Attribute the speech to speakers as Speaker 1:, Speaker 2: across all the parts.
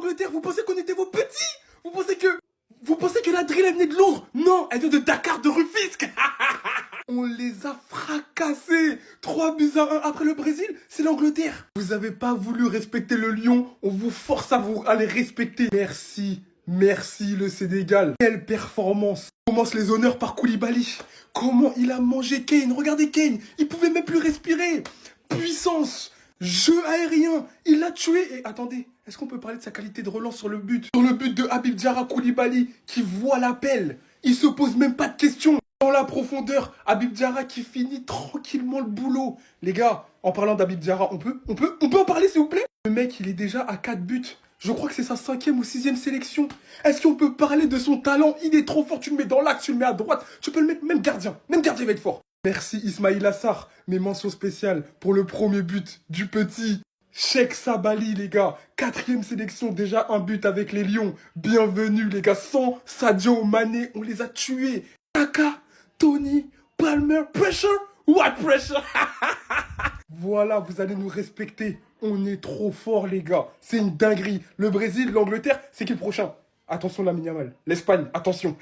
Speaker 1: l'Angleterre, vous pensez qu'on était vos petits? Vous pensez que la drill, elle venait de Londres? Non, elle vient de Dakar, de Rufisque. On les a fracassés. 3-1 après le Brésil, c'est l'Angleterre. Vous avez pas voulu respecter le lion, on vous force à les respecter. Merci, merci le Sénégal. Quelle performance. On commence les honneurs par Koulibaly. Comment il a mangé Kane. Regardez Kane, il pouvait même plus respirer. Puissance, jeu aérien, il l'a tué. Et attendez, est-ce qu'on peut parler de sa qualité de relance sur le but? Sur le but de Habib Diarra Koulibaly qui voit l'appel. Il se pose même pas de questions. Dans la profondeur, Habib Diarra qui finit tranquillement le boulot. Les gars, en parlant d'Habib Diarra, on peut en parler s'il vous plaît? Le mec, il est déjà à 4 buts. Je crois que c'est sa 5e ou 6e sélection. Est-ce qu'on peut parler de son talent? Il est trop fort, tu le mets dans l'axe, tu le mets à droite. Tu peux le mettre même gardien. Même gardien va être fort. Merci Ismaïla Assar. Mes mentions spéciales pour le premier but du petit Cheikh Sabali, les gars. 4e sélection, déjà un but avec les Lions. Bienvenue, les gars. Sans Sadio Mané, on les a tués. Taka, Tony, Palmer, pressure? What pressure? Voilà, vous allez nous respecter. On est trop fort, les gars. C'est une dinguerie. Le Brésil, l'Angleterre, c'est qui le prochain? Attention, Lamine Yamal. L'Espagne, attention.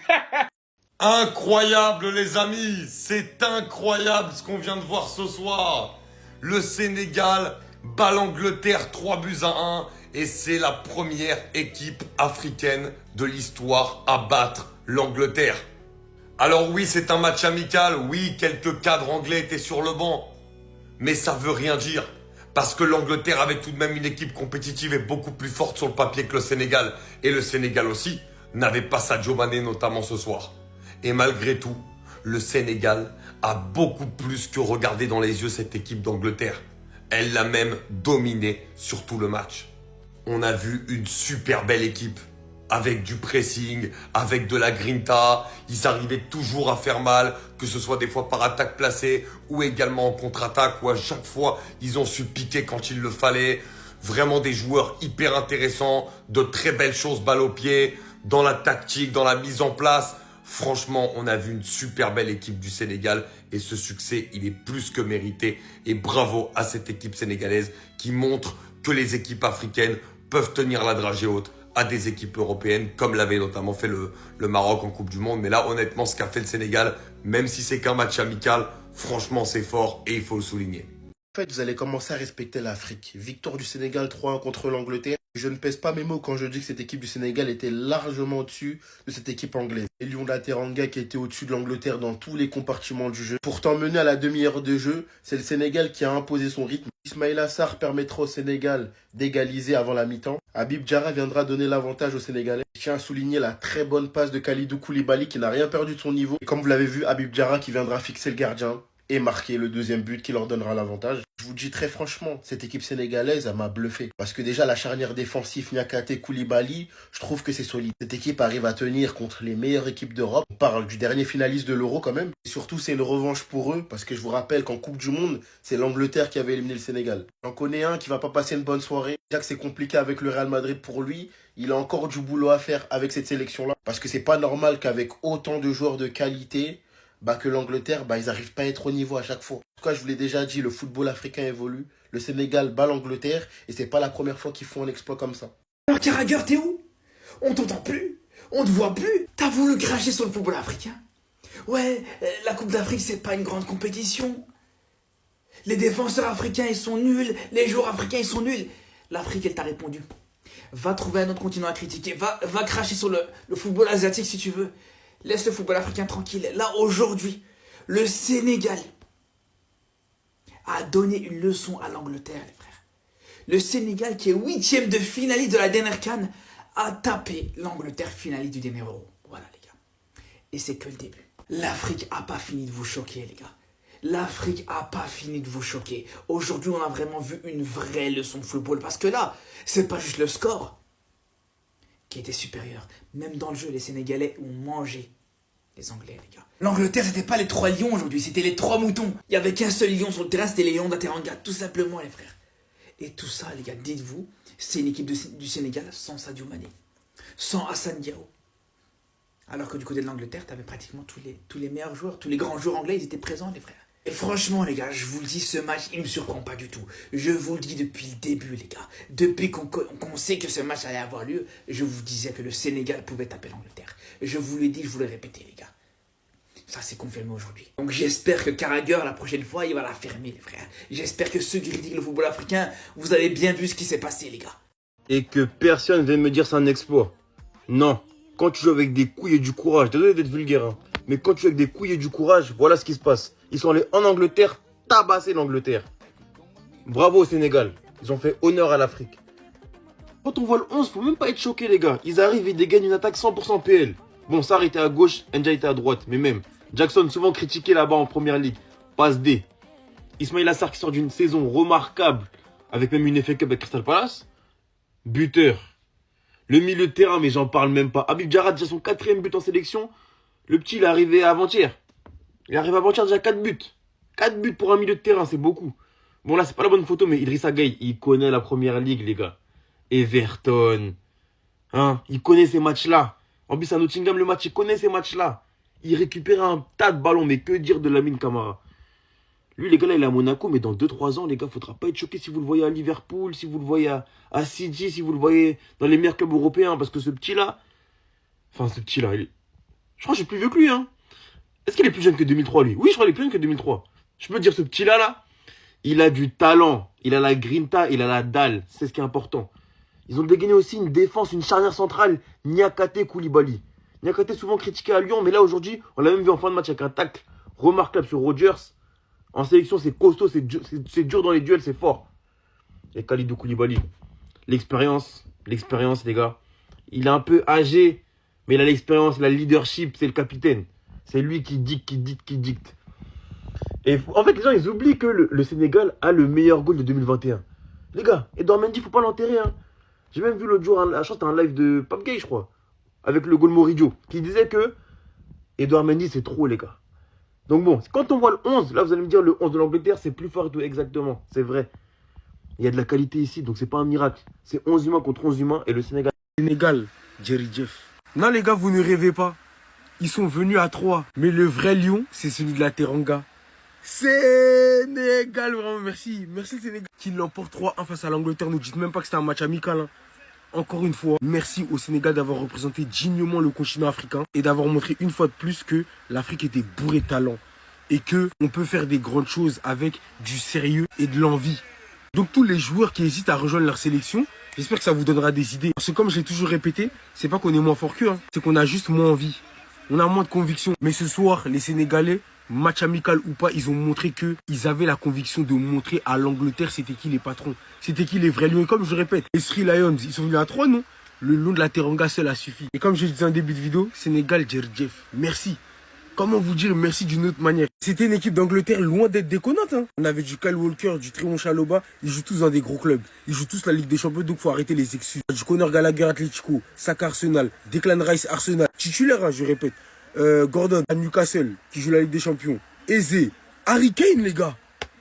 Speaker 2: Incroyable les amis, c'est incroyable ce qu'on vient de voir ce soir. Le Sénégal bat l'Angleterre 3-1 et c'est la première équipe africaine de l'histoire à battre l'Angleterre. Alors oui, c'est un match amical, oui, quelques cadres anglais étaient sur le banc, mais ça veut rien dire. Parce que l'Angleterre avait tout de même une équipe compétitive et beaucoup plus forte sur le papier que le Sénégal. Et le Sénégal aussi n'avait pas Sadio Mané notamment ce soir. Et malgré tout, le Sénégal a beaucoup plus que regardé dans les yeux cette équipe d'Angleterre. Elle l'a même dominée sur tout le match. On a vu une super belle équipe. Avec du pressing, avec de la grinta. Ils arrivaient toujours à faire mal, que ce soit des fois par attaque placée ou également en contre-attaque où à chaque fois, ils ont su piquer quand il le fallait. Vraiment des joueurs hyper intéressants, de très belles choses balle au pied, dans la tactique, dans la mise en place. Franchement, on a vu une super belle équipe du Sénégal et ce succès, il est plus que mérité. Et bravo à cette équipe sénégalaise qui montre que les équipes africaines peuvent tenir la dragée haute à des équipes européennes, comme l'avait notamment fait le Maroc en Coupe du Monde. Mais là, honnêtement, ce qu'a fait le Sénégal, même si c'est qu'un match amical, franchement, c'est fort et il faut le souligner.
Speaker 3: En fait, vous allez commencer à respecter l'Afrique. Victoire du Sénégal 3-1 contre l'Angleterre. Je ne pèse pas mes mots quand je dis que cette équipe du Sénégal était largement au-dessus de cette équipe anglaise. Les Lions de la Teranga qui étaient au-dessus de l'Angleterre dans tous les compartiments du jeu. Pourtant mené à la demi-heure de jeu, c'est le Sénégal qui a imposé son rythme. Ismaïla Assar permettra au Sénégal d'égaliser avant la mi-temps. Habib Diarra viendra donner l'avantage aux Sénégalais. Je tiens à souligner la très bonne passe de Kalidou Koulibaly qui n'a rien perdu de son niveau. Et comme vous l'avez vu, Habib Diarra qui viendra fixer le gardien et marquer le deuxième but qui leur donnera l'avantage. Je vous dis très franchement, cette équipe sénégalaise, elle m'a bluffé. Parce que déjà, la charnière défensive Niakate Koulibaly, je trouve que c'est solide. Cette équipe arrive à tenir contre les meilleures équipes d'Europe. On parle du dernier finaliste de l'Euro quand même. Et surtout, c'est une revanche pour eux. Parce que je vous rappelle qu'en Coupe du Monde, c'est l'Angleterre qui avait éliminé le Sénégal. J'en connais un qui va pas passer une bonne soirée. Déjà que c'est compliqué avec le Real Madrid pour lui. Il a encore du boulot à faire avec cette sélection-là. Parce que c'est pas normal qu'avec autant de joueurs de qualité, que l'Angleterre, ils n'arrivent pas à être au niveau à chaque fois. En tout cas, je vous l'ai déjà dit, le football africain évolue. Le Sénégal bat l'Angleterre et c'est pas la première fois qu'ils font un exploit comme ça.
Speaker 4: Alors Carragher, t'es où? On t'entend plus, on te voit plus. T'as voulu cracher sur le football africain? Ouais, la Coupe d'Afrique, c'est pas une grande compétition. Les défenseurs africains, ils sont nuls. Les joueurs africains, ils sont nuls. L'Afrique, elle t'a répondu. Va trouver un autre continent à critiquer. Va cracher sur le football asiatique si tu veux. Laisse le football africain tranquille. Là, aujourd'hui, le Sénégal a donné une leçon à l'Angleterre, les frères. Le Sénégal, qui est 8e de finaliste de la dernière CAN, a tapé l'Angleterre finaliste du dernier Euro. Voilà, les gars. Et c'est que le début. L'Afrique a pas fini de vous choquer, les gars. L'Afrique a pas fini de vous choquer. Aujourd'hui, on a vraiment vu une vraie leçon de football. Parce que là, c'est pas juste le score qui était supérieur. Même dans le jeu, les Sénégalais ont mangé les Anglais, les gars. L'Angleterre, c'était pas les 3 lions aujourd'hui, c'était les 3 moutons. Il y avait qu'un seul lion sur le terrain, c'était les Lions de la Teranga, tout simplement, les frères. Et tout ça, les gars, dites-vous, c'est une équipe du Sénégal sans Sadio Mané, sans Hassan Diao. Alors que du côté de l'Angleterre, t'avais pratiquement tous les meilleurs joueurs, tous les grands joueurs anglais, ils étaient présents, les frères. Et franchement, les gars, je vous le dis, ce match, il me surprend pas du tout. Je vous le dis depuis le début, les gars. Depuis qu'on sait que ce match allait avoir lieu, je vous disais que le Sénégal pouvait taper l'Angleterre. Je vous l'ai dit, je vous l'ai répété, les gars. Ça, c'est confirmé aujourd'hui. Donc j'espère que Carragher, la prochaine fois, il va la fermer, les frères. J'espère que ceux qui critiquent le football africain, vous avez bien vu ce qui s'est passé, les gars.
Speaker 5: Et que personne ne vienne me dire c'est un exploit. Non. Quand tu joues avec des couilles et du courage, désolé d'être vulgaire, hein, mais quand tu joues avec des couilles et du courage, voilà ce qui se passe. Ils sont allés en Angleterre, tabasser l'Angleterre. Bravo au Sénégal. Ils ont fait honneur à l'Afrique. Quand on voit le 11, faut même pas être choqué, les gars. Ils arrivent et dégagnent une attaque 100% PL. Bon, Sarr était à gauche, N'Dja était à droite, mais même. Jackson, souvent critiqué là-bas en première ligue. Passe D. Ismaïla Sarr qui sort d'une saison remarquable, avec même une FA Cup avec Crystal Palace. Buteur. Le milieu de terrain, mais j'en parle même pas. Habib Diarra, déjà son 4e but en sélection. Le petit, il est arrivé avant-hier. Il est arrivé avant-hier déjà 4 buts. 4 buts pour un milieu de terrain, c'est beaucoup. Bon, là, c'est pas la bonne photo, mais Idrissa Gueye, il connaît la première ligue, les gars. Everton. Hein, il connaît ces matchs-là. En plus, à Nottingham, le match, il connaît ces matchs-là. Il récupère un tas de ballons, mais que dire de Lamine Camara. Lui, les gars, là, il est à Monaco, mais dans 2-3 ans, les gars, faudra pas être choqué si vous le voyez à Liverpool, si vous le voyez à City, si vous le voyez dans les meilleurs clubs européens. Parce que ce petit-là, je crois que j'ai plus vieux que lui, hein. Est-ce qu'il est plus jeune que 2003, lui? Oui, je crois qu'il est plus jeune que 2003. Je peux te dire, ce petit-là, là, il a du talent, il a la grinta, il a la dalle. C'est ce qui est important. Ils ont dégainé aussi une défense, une charnière centrale, Niakate Koulibaly. Niakate souvent critiqué à Lyon, mais là, aujourd'hui, on l'a même vu en fin de match avec un tacle remarquable sur Rodgers. En sélection, c'est costaud, c'est dur dans les duels, c'est fort. Et Kalidou Koulibaly, l'expérience, les gars. Il est un peu âgé, mais il a l'expérience, il a le leadership, c'est le capitaine. C'est lui qui dicte. Et en fait, les gens, ils oublient que le Sénégal a le meilleur goal de 2021. Les gars, Edouard Mendy, faut pas l'enterrer, hein. J'ai même vu l'autre jour, je crois que c'était un live de Pape Gay, je crois, avec le goal Moridio, qui disait que Edouard Mendy, c'est trop, les gars. Donc bon, quand on voit le 11, là vous allez me dire le 11 de l'Angleterre, c'est plus fort et tout, exactement, c'est vrai. Il y a de la qualité ici, donc c'est pas un miracle. C'est 11 humains contre 11 humains et le Sénégal.
Speaker 1: Sénégal, Jerry Jeff. Non les gars, vous ne rêvez pas. Ils sont venus à 3. Mais le vrai lion, c'est celui de la Teranga. Sénégal, vraiment merci. Merci le Sénégal. Qui l'emporte 3-1 face à l'Angleterre. Ne dites même pas que c'était un match amical, hein. Encore une fois, merci au Sénégal d'avoir représenté dignement le continent africain et d'avoir montré une fois de plus que l'Afrique était bourrée de talent et que on peut faire des grandes choses avec du sérieux et de l'envie. Donc tous les joueurs qui hésitent à rejoindre leur sélection, j'espère que ça vous donnera des idées. Parce que comme je l'ai toujours répété, c'est pas qu'on est moins fort qu'eux, hein. C'est qu'on a juste moins envie. On a moins de conviction. Mais ce soir, les Sénégalais, match amical ou pas, ils ont montré qu'ils avaient la conviction de montrer à l'Angleterre c'était qui les patrons. C'était qui les vrais lions. Et comme je répète, les Sri Lions, ils sont venus à 3, non? Le long de la Teranga, cela suffit. Et comme je disais en début de vidéo, Sénégal, Jerry Jeff, merci. Comment vous dire merci d'une autre manière? C'était une équipe d'Angleterre loin d'être déconnante, hein. On avait du Kyle Walker, du Tremont Chaloba. Ils jouent tous dans des gros clubs. Ils jouent tous la Ligue des Champions, donc faut arrêter les excuses. Du Conor Gallagher Atletico, Saka Arsenal, Declan Rice Arsenal. Titulaire, hein, je répète. Gordon à Newcastle, qui joue la Ligue des Champions. Eze, Harry Kane, les gars.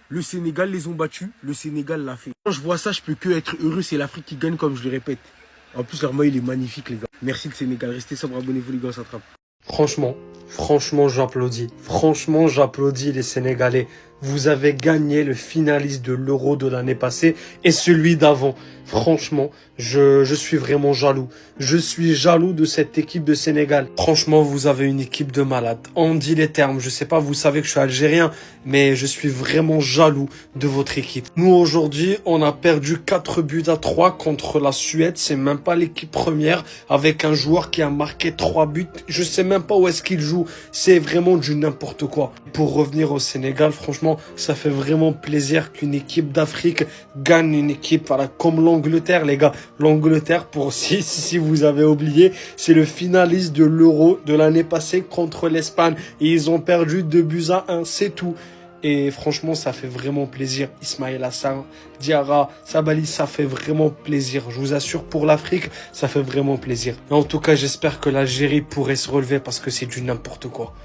Speaker 1: Le Sénégal les ont battus, le Sénégal l'a fait. Quand je vois ça, je peux que être heureux, c'est l'Afrique qui gagne, comme je le répète. En plus, leur maillot, il est magnifique, les gars. Merci le Sénégal, restez sobre, abonnez-vous, les gars, ça attrape.
Speaker 6: Franchement, j'applaudis. Franchement, j'applaudis les Sénégalais. Vous avez gagné le finaliste de l'Euro de l'année passée et celui d'avant. Franchement, je suis vraiment jaloux. Je suis jaloux de cette équipe de Sénégal. Franchement, vous avez une équipe de malades. On dit les termes, je sais pas, vous savez que je suis algérien, mais je suis vraiment jaloux de votre équipe. Nous, aujourd'hui, on a perdu 4-3 contre la Suède. C'est même pas l'équipe première avec un joueur qui a marqué 3 buts. Je sais même pas où est-ce qu'il joue. C'est vraiment du n'importe quoi. Pour revenir au Sénégal, franchement, ça fait vraiment plaisir qu'une équipe d'Afrique gagne une équipe comme l'Angleterre, les gars. L'Angleterre, pour si vous avez oublié, c'est le finaliste de l'Euro de l'année passée contre l'Espagne. Et ils ont perdu 2-1, c'est tout. Et franchement, ça fait vraiment plaisir. Ismaïla Sarr, Diarra, Sabali, ça fait vraiment plaisir. Je vous assure, pour l'Afrique, ça fait vraiment plaisir. Et en tout cas, j'espère que l'Algérie pourrait se relever parce que c'est du n'importe quoi.